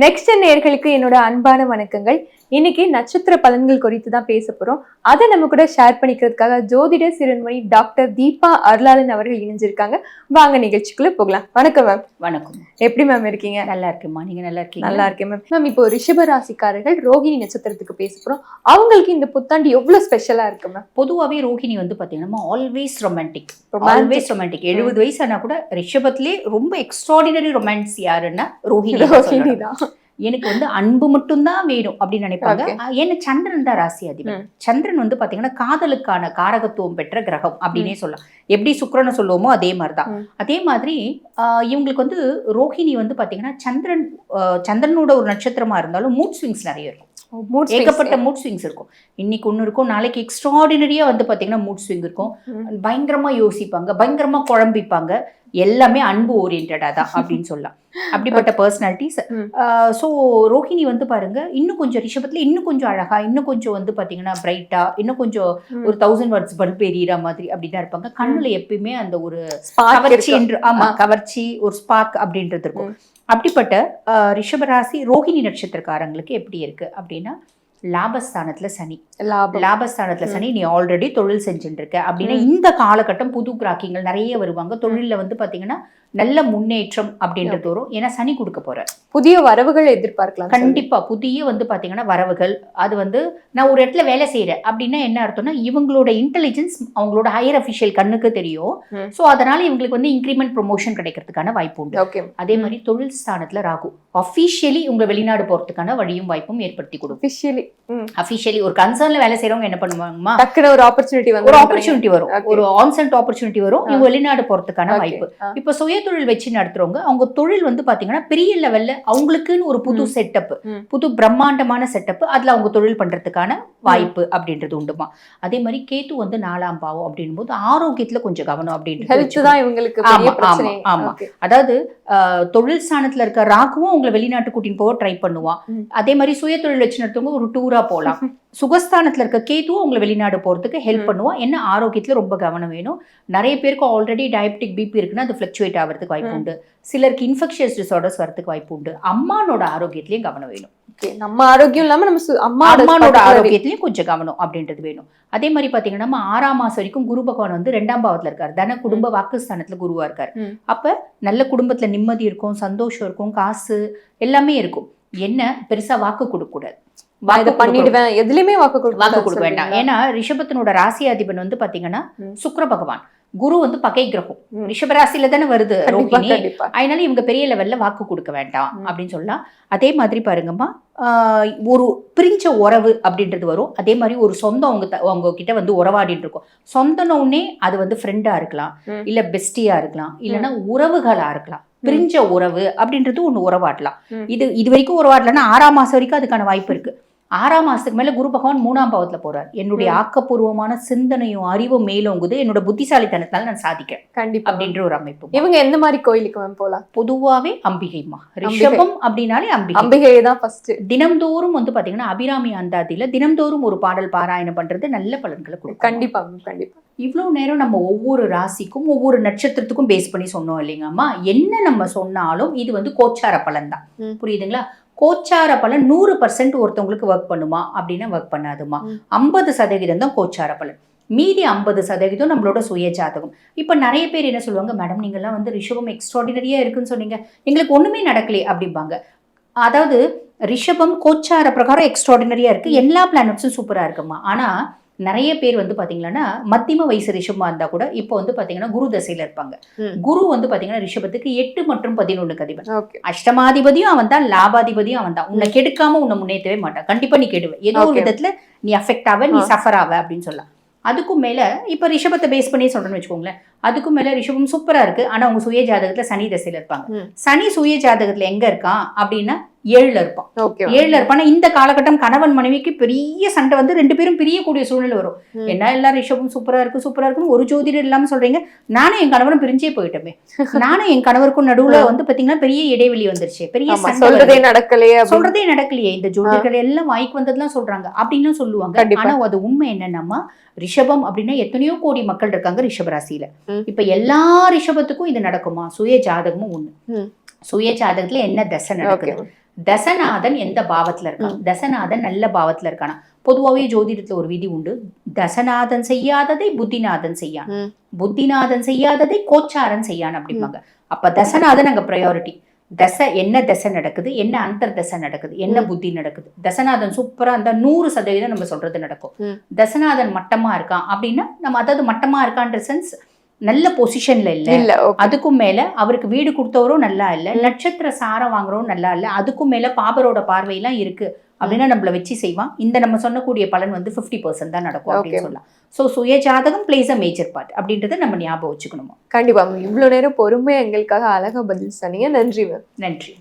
Next நேயர்களுக்கு என்னோட அன்பான வணக்கங்கள். இன்னைக்கு நட்சத்திர பலன்கள் குறித்து தான் பேச போறோம். அதை நம்ம கூட ஷேர் பண்ணிக்கிறதுக்காக ஜோதிட சிறுவன்மணி டாக்டர் தீபா அருளாளன் அவர்கள் இணைஞ்சிருக்காங்க. வாங்க நிகழ்ச்சிக்குள்ள போகலாம். வணக்கம் மேம். வணக்கம். எப்படி மேம் இருக்கீங்க? நல்லா இருக்கேம்மா, நீங்க நல்லா இருக்கீங்க? நல்லா இருக்கேன் மேம். மேம், இப்போ ரிஷப ராசிக்காரர்கள் ரோகிணி நட்சத்திரத்துக்கு பேச போறோம். அவங்களுக்கு இந்த புத்தாண்டு எவ்வளவு ஸ்பெஷலா இருக்கு மேம்? பொதுவாகவே ரோகிணி வந்து பாத்தீங்கன்னா ஆல்வேஸ் ரொமான்டிக். 70 வயசு ஆனா கூட ரிஷபத்திலே ரொம்ப எக்ஸ்ட்ராடினரி ரொமான்ஸ் யாருன்னா ரோஹிணி தான். எனக்கு வந்து அன்பு மட்டும்தான் வேணும் அப்படின்னு நினைப்பாங்க. ஏன்னா சந்திரன் தான் ராசி அதிபதி. சந்திரன் வந்து பாத்தீங்கன்னா காதலுக்கான காரகத்துவம் பெற்ற கிரகம் அப்படின்னே சொல்லலாம். எப்படி சுக்கிரனை சொல்லுவோமோ அதே மாதிரிதான். அதே மாதிரி இவங்களுக்கு வந்து ரோஹிணி வந்து பாத்தீங்கன்னா சந்திரனோட ஒரு நட்சத்திரமா இருந்தாலும் மூட் ஸ்விங்ஸ் நிறைய இருக்கும். ஏகப்பட்ட மூட் ஸ்விங்ஸ் இருக்கும். இன்னைக்கு ஒண்ணு இருக்கும், நாளைக்கு எக்ஸ்ட்ராடினரியா வந்து பாத்தீங்கன்னா மூட் ஸ்விங் இருக்கும். பயங்கரமா யோசிப்பாங்க, பயங்கரமா குழம்பிப்பாங்க. எல்லாமே அன்பு ஓரியன்டா தான் அப்படின்னு சொல்லலாம். அப்படிப்பட்ட பர்சனாலிட்டிஸ். ஸோ ரோஹிணி வந்து பாருங்க, இன்னும் கொஞ்சம் ரிஷபத்துல இன்னும் கொஞ்சம் அழகா, இன்னும் கொஞ்சம் வந்து பாத்தீங்கன்னா பிரைட்டா, இன்னும் கொஞ்சம் ஒரு 1000 வாட்ஸ் பல்ப் எரியற மாதிரி அப்படிதான் இருப்பாங்க. கண்ணுல எப்பயுமே அந்த ஒரு கவர்ச்சி என்று கவர்ச்சி, ஒரு ஸ்பார்க் அப்படின்றது இருக்கும். அப்படிப்பட்ட ரிஷபராசி ரோஹிணி நட்சத்திரக்காரங்களுக்கு எப்படி இருக்கு அப்படின்னா, லாபஸ்தானத்துல சனி நீ ஆல்ரெடி தொழில் செஞ்சுட்டு இருக்க அப்படின்னா இந்த காலகட்டம் புது கிராக்கிங்கள் நிறைய வருவாங்க. தொழில வந்து பாத்தீங்கன்னா நல்ல முன்னேற்றம் அப்படின்றது வரும். ஏன்னா சனி கொடுக்க போற புதிய வரவுகள் எதிர்பார்க்கலாம். கண்டிப்பா புதிய வந்து பாத்தீங்கன்னா வரவுகள். அது வந்து நான் ஒரு இடத்துல வேலை செய்யறேன் அப்படின்னா என்ன அர்த்தம்னா, இவங்களோட இன்டெலிஜென்ஸ் அவங்களோட ஹையர் அபிஷியல் கண்ணுக்கு தெரியும். சோ அதனால இவங்களுக்கு வந்து இன்கிரிமெண்ட் ப்ரொமோஷன் கிடைக்கிறதுக்கான வாய்ப்பு உண்டு. அதே மாதிரி தொழில் ஸ்தானத்துல ராகு அபிஷியலி உங்க வெளிநாடு போறதுக்கான வழியும் வாய்ப்பும் ஏற்படுத்தி கொடுக்கும். அபிஷியலி ஒரு கன்சர்ன்ல வேலை செய்யறவங்க என்ன பண்ணுவாங்கம்மா, டக்குனு ஒரு ஆப்பர்ச்சுனிட்டி வரும், ஒரு ஆன்சென்ட் ஆப்பர்ச்சுனிட்டி வரும். இவங்க வெளிநாடு போறதுக்கான வாய்ப்பு. இப்ப சுய தொழில் வச்சு நடத்துறவங்க அவங்க தொழில் வந்து பாத்தீங்கன்னா பெரிய லெவல்ல அவங்களுக்குன்னு ஒரு புது செட்டப், புது பிரம்மாண்டமான செட்டப், அதுல அவங்க தொழில் பண்றதுக்கான வாய்ப்பு அப்படின்றது உண்டுமா. அதே மாதிரி கேத்து வந்து 4ஆம் பாவம் அப்படின் போது ஆரோக்கியத்துல கொஞ்சம் கவனம் அப்படின்றது. ஆமா, அதாவது தொழில் ஸ்தானத்துல இருக்க ராகுவும் உங்களை வெளிநாட்டு கூட்டின்னு போக ட்ரை பண்ணுவான். அதே மாதிரி சுய தொழில் வச்சு நடத்துவங்க ஒரு டூரா போலாம். சுகஸ்தானத்துல இருக்க கேத்துவும் உங்களை வெளிநாடு போறதுக்கு ஹெல்ப் பண்ணுவான். என்ன ஆரோக்கியத்துல ரொம்ப கவனம் வேணும். நிறைய பேருக்கு ஆல்ரெடி டயபெட்டிக் பிபி இருக்குன்னா அது ஃபிளக்சுவேட் ஆகிறதுக்கு வாய்ப்பு உண்டு. சிலருக்கு இன்ஃபெக்ஷியஸ் டிசார்டர்ஸ் வரதுக்கு வாய்ப்பு உண்டு. அம்மானோட ஆரோக்கியத்திலயும் கவனம் வேணும். நம்ம ஆரோக்கியம் இல்லாம நம்ம அம்மானோட ஆரோக்கியத்திலயும் கொஞ்சம் கவனம் அப்படின்றது வேணும். அதே மாதிரி பாத்தீங்கன்னா நம்ம 6ஆம் மாசம் வரைக்கும் குரு பகவான் வந்து 2ஆம் பாவத்துல இருக்காரு. தன குடும்ப வாக்குஸ்தானத்துல குருவா இருக்காரு. அப்ப நல்ல குடும்பத்துல நிம்மதி இருக்கும், சந்தோஷம் இருக்கும், காசு எல்லாமே இருக்கும். என்ன பெருசா வாக்கு கொடுக்க கூடாது. பண்ணிடுவேன், எதுலயுமே வாக்கு கொடுக்க வேண்டாம். ஏன்னா ரிஷபத்தினோட ராசி அதிபன் வந்து பாத்தீங்கன்னா சுக்கிர பகவான். குரு வந்து பகை கிரகம், ரிஷபராசியில தானே வருது ரோஹிணி. அதனால இவங்க பெரிய லெவல்ல வாக்கு கொடுக்க வேண்டாம் அப்படின்னு சொல்லலாம். அதே மாதிரி பாருங்கம்மா, ஒரு பிரிஞ்ச உறவு அப்படின்றது வரும். அதே மாதிரி ஒரு சொந்தம் அவங்க கிட்ட வந்து உறவாடிட்டு இருக்கும். சொந்தனோடனே அது வந்து ஃப்ரெண்டா இருக்கலாம், இல்ல பெஸ்டியா இருக்கலாம், இல்லைன்னா உறவுகளா இருக்கலாம். பிரிஞ்ச உறவு அப்படின்றது ஒண்ணு உறவாடலாம். இது வரைக்கும் உறவாடலன்னா 6ஆம் மாசம் வரைக்கும் அதுக்கான வாய்ப்பு இருக்கு. 6ஆம் மாசத்துக்கு மேல குரு பகவான் 3ஆம் பாவத்துல போறார். என்னுடைய ஆக்கப்பூர்வமான சிந்தனையும் அறிவும் மேலோங்குது, என்னோட புத்திசாலித்தனத்தால நான் சாதிக்கிறேன் கண்டிப்பா அப்படின்ற ஒரு அமைப்பு. இவங்க எந்த மாதிரி கோயிலுக்கு போலாம்? பொதுவாவே அம்பிகைமா. ரிஷபம் அப்படின்னாலே அம்பிகை தான் ஃபர்ஸ்ட். தினம்தோறும் வந்து பாத்தீங்கன்னா அபிராமி அந்தாதியில தினம்தோறும் ஒரு பாடல் பாராயணம் பண்றது நல்ல பலன்களை கொடுக்கும். கண்டிப்பா கண்டிப்பா. இவ்வளவு நேரம் நம்ம ஒவ்வொரு ராசிக்கும் ஒவ்வொரு நட்சத்திரத்துக்கும் பேஸ் பண்ணி சொன்னோம் இல்லைங்கம்மா. என்ன நம்ம சொன்னாலும் இது வந்து கோச்சார பலன் தான். புரியுதுங்களா? கோச்சார பலன் 100% ஒருத்தவங்களுக்கு ஒர்க் பண்ணுமா அப்படின்னா ஒர்க் பண்ணாதுமா. 50% தான் கோச்சார பலன். மீதி 50% நம்மளோட சுய ஜாதகம். இப்ப நிறைய பேர் என்ன சொல்லுவாங்க, மேடம் நீங்கெல்லாம் வந்து ரிஷபம் எக்ஸ்ட்ராடினரியா இருக்குன்னு சொன்னீங்க, எங்களுக்கு ஒண்ணுமே நடக்கலையே அப்படிம்பாங்க. அதாவது ரிஷபம் கோச்சார பிரகாரம் எக்ஸ்ட்ராடினரியா இருக்கு, எல்லா பிளானட்ஸும் சூப்பரா இருக்குமா. ஆனா நிறைய பேர் வந்து பாத்தீங்கன்னா மத்தியம வயசு ரிஷபமா இருந்தா கூட இப்போ வந்து பாத்தீங்கன்னா குரு தசையில இருப்பாங்க. குரு வந்து பாத்தீங்கன்னா ரிஷபத்துக்கு 8 மற்றும் 11 அதிபன். அஷ்டமாதிபதியும் அவன் தான், லாபாதிபதியும் அவன் தான். உன்னை கெடுக்காம உன்னை முன்னேற்றவே மாட்டான். கண்டிப்பா நீ கெடுவ, ஏதோ ஒரு விதத்துல நீ அஃபெக்ட் ஆவ, நீ சஃபர் ஆவ அப்படின்னு சொல்லலாம். அதுக்கும் மேல இப்ப ரிஷபத்தை பேஸ் பண்ணி சொல்றேன்னு வச்சுக்கோங்களேன். அதுக்கும் மேல ரிஷபம் சூப்பரா இருக்கு, ஆனா அவங்க சுய ஜாதகத்துல சனி தசையில இருப்பாங்க. சனி சுய ஜாதகத்துல எங்க இருக்கான் அப்படின்னா 7ல இருப்பான். 7ல இருப்பான். இந்த காலகட்டம் கணவன் மனைவிக்கு பெரிய சண்டை வந்து 2 பேரும் பிரியக்கூடிய சூழ்நிலை வரும். என்ன எல்லாம் ரிஷபம் சூப்பரா இருக்குன்னு ஒரு ஜோதிடர் இல்லாம சொல்றீங்க. நானும் என் கணவனும் பிரிஞ்சே போயிட்டோமே, நானும் என் கணவருக்கும் நடுவுல வந்து பாத்தீங்கன்னா பெரிய இடைவெளி வந்துருச்சு, பெரிய சொல்றதே நடக்கலையே. இந்த ஜோதிடர்கள் எல்லாம் வாய்க்கு வந்ததுலாம் சொல்றாங்க அப்படின்னு சொல்லுவாங்க. ஆனா அது உண்மை என்னன்னா, ரிஷபம் அப்படின்னா எத்தனையோ கோடி மக்கள் இருக்காங்க ரிஷபராசியில. இப்ப எல்லா ரிஷபத்துக்கும் இது நடக்குமா? சுய ஜாதகமும் ஒண்ணு. சுய ஜாதகத்துல என்ன தசை நடக்குது, தசநாதன் எந்த பாவத்துல இருக்கான், தசநாதன் நல்ல பாவத்துல இருக்கானா. பொதுவாகவே ஜோதிடத்துல ஒரு விதி உண்டு, தசநாதன் செய்யாததை புத்திநாதன் செய்யான், புத்திநாதன் செய்யாததை கோச்சாரன் செய்யான் அப்படிம்பாங்க. அப்ப தசநாதன் அங்க ப்ரையாரிட்டி. என்ன தசை நடக்குது, என்ன அந்தர் தசை நடக்குது, என்ன புத்தி நடக்குது. தசநாதன் சூப்பரா இருந்தா 100% நம்ம சொல்றது நடக்கும். தசநாதன் மட்டமா இருக்கான் அப்படின்னா நம்ம, அதாவது மட்டமா இருக்கான்ற சென்ஸ் நல்ல பொசிஷன்ல இல்ல, அதுக்கும் மேல அவருக்கு வீடு கொடுத்தவரும் நல்லா இல்ல, நட்சத்திர சாரம் வாங்குறவரும் நல்லா இல்ல, அதுக்கும் மேல பாபரோட பார்வையெல்லாம் இருக்கு அப்படின்னா நம்மள வச்சு செய்வான். இந்த நம்ம சொன்னக்கூடிய பலன் வந்து 50% தான் நடக்கும் அப்படின்னு சொல்லலாம். ஸோ சுய ஜாதகம் பிளேஸ் அ மேஜர் பார்ட் அப்படின்றத நம்ம ஞாபகம் வச்சுக்கணுமா. கண்டிப்பா. இவ்வளவு நேரம் பொறுமையா எங்களுக்காக அழகா பதில் சொன்னீங்க. நன்றி மேம். நன்றி.